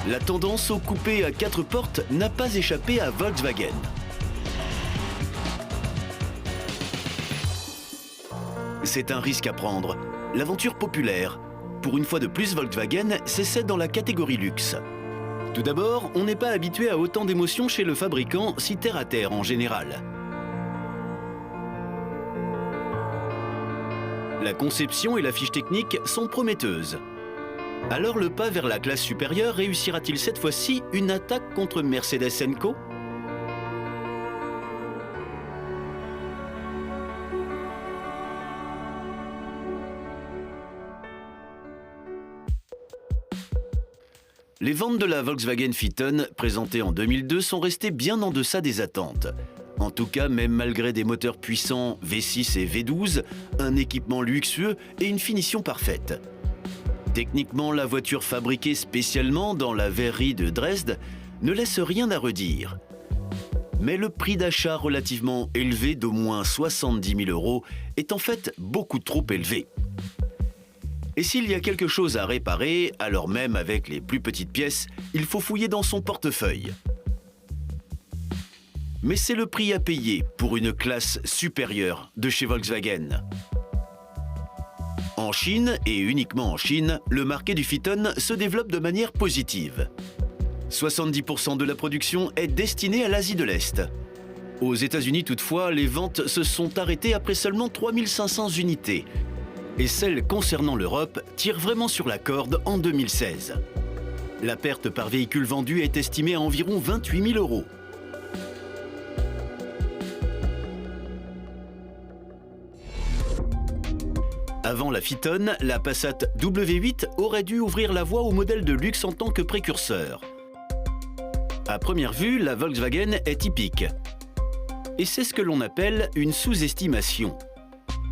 La tendance au coupé à 4 portes n'a pas échappé à Volkswagen. C'est un risque à prendre. L'aventure populaire. Pour une fois de plus, Volkswagen s'essaie dans la catégorie luxe. Tout d'abord, on n'est pas habitué à autant d'émotions chez le fabricant si terre à terre en général. La conception et la fiche technique sont prometteuses. Alors le pas vers la classe supérieure réussira-t-il cette fois-ci une attaque contre Mercedes & Co? Les ventes de la Volkswagen Phaeton, présentée en 2002, sont restées bien en deçà des attentes. En tout cas, même malgré des moteurs puissants V6 et V12, un équipement luxueux et une finition parfaite. Techniquement, la voiture fabriquée spécialement dans la verrerie de Dresde ne laisse rien à redire. Mais le prix d'achat relativement élevé d'au moins 70 000 € est en fait beaucoup trop élevé. Et s'il y a quelque chose à réparer, alors même avec les plus petites pièces, il faut fouiller dans son portefeuille. Mais c'est le prix à payer pour une classe supérieure de chez Volkswagen. En Chine, et uniquement en Chine, le marché du Phaeton se développe de manière positive. 70% de la production est destinée à l'Asie de l'Est. Aux États-Unis, toutefois, les ventes se sont arrêtées après seulement 3500 unités. Et celle concernant l'Europe tire vraiment sur la corde en 2016. La perte par véhicule vendu est estimée à environ 28 000 €. Avant la Phaeton, la Passat W8 aurait dû ouvrir la voie au modèle de luxe en tant que précurseur. À première vue, la Volkswagen est typique. Et c'est ce que l'on appelle une sous-estimation.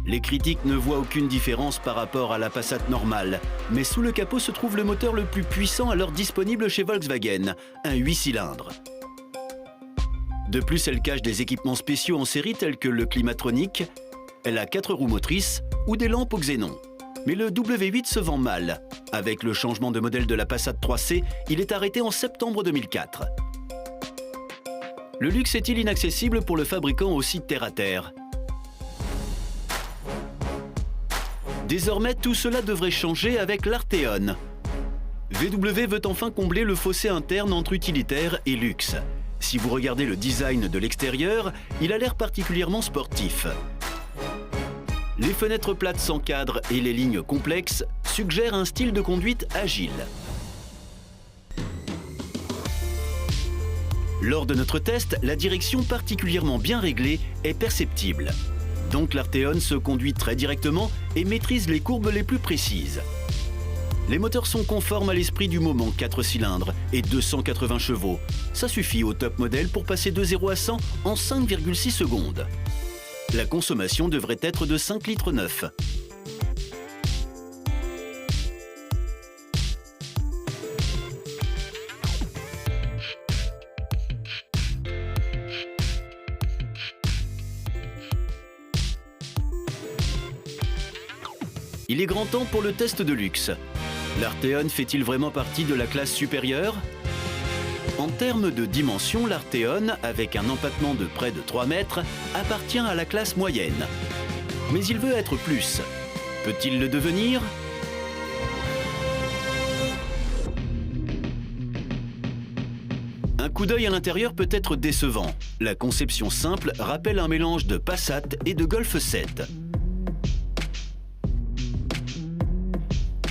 Les critiques ne voient aucune différence par rapport à la Passat normale, mais sous le capot se trouve le moteur le plus puissant alors disponible chez Volkswagen, un 8 cylindres. De plus, elle cache des équipements spéciaux en série tels que le climatronique, elle a 4 roues motrices ou des lampes au xénon. Mais le W8 se vend mal. Avec le changement de modèle de la Passat 3C, il est arrêté en septembre 2004. Le luxe est-il inaccessible pour le fabricant aussi terre-à-terre ? Désormais, tout cela devrait changer avec l'Arteon. VW veut enfin combler le fossé interne entre utilitaire et luxe. Si vous regardez le design de l'extérieur, il a l'air particulièrement sportif. Les fenêtres plates sans cadre et les lignes complexes suggèrent un style de conduite agile. Lors de notre test, la direction particulièrement bien réglée est perceptible. Donc l'Arteon se conduit très directement et maîtrise les courbes les plus précises. Les moteurs sont conformes à l'esprit du moment 4 cylindres et 280 chevaux. Ça suffit au top modèle pour passer de 0 à 100 en 5,6 secondes. La consommation devrait être de 5,9 litres. Il est grand temps pour le test de luxe. L'Arteon fait-il vraiment partie de la classe supérieure ? En termes de dimension, l'Arteon, avec un empattement de près de 3 mètres, appartient à la classe moyenne. Mais il veut être plus. Peut-il le devenir ? Un coup d'œil à l'intérieur peut être décevant. La conception simple rappelle un mélange de Passat et de Golf 7.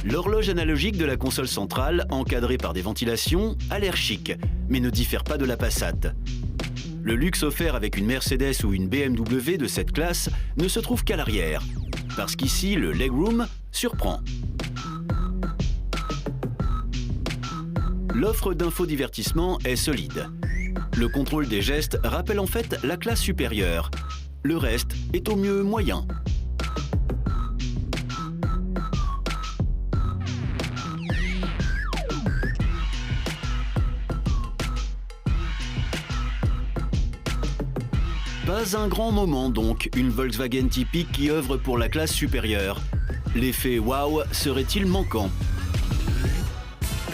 L'horloge analogique de la console centrale, encadrée par des ventilations, a l'air chic, mais ne diffère pas de la Passat. Le luxe offert avec une Mercedes ou une BMW de cette classe ne se trouve qu'à l'arrière, parce qu'ici, le legroom surprend. L'offre d'infodivertissement est solide. Le contrôle des gestes rappelle en fait la classe supérieure. Le reste est au mieux moyen. Pas un grand moment donc, une Volkswagen typique qui œuvre pour la classe supérieure. L'effet waouh serait-il manquant ?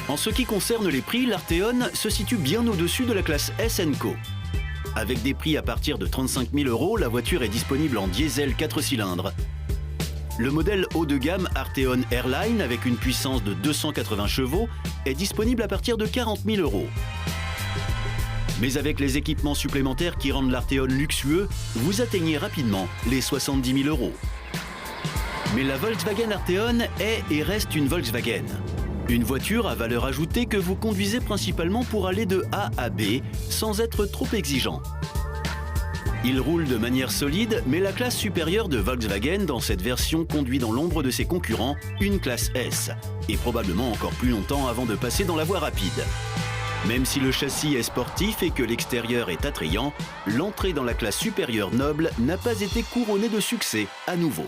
En ce qui concerne les prix, l'Arteon se situe bien au-dessus de la classe S & Co. Avec des prix à partir de 35 000 €, la voiture est disponible en diesel 4 cylindres. Le modèle haut de gamme Arteon Airline avec une puissance de 280 chevaux est disponible à partir de 40 000 €. Mais avec les équipements supplémentaires qui rendent l'Arteon luxueux, vous atteignez rapidement les 70 000 €. Mais la Volkswagen Arteon est et reste une Volkswagen. Une voiture à valeur ajoutée que vous conduisez principalement pour aller de A à B sans être trop exigeant. Il roule de manière solide, mais la classe supérieure de Volkswagen dans cette version conduit dans l'ombre de ses concurrents une classe S, et probablement encore plus longtemps avant de passer dans la voie rapide. Même si le châssis est sportif et que l'extérieur est attrayant, l'entrée dans la classe supérieure noble n'a pas été couronnée de succès à nouveau.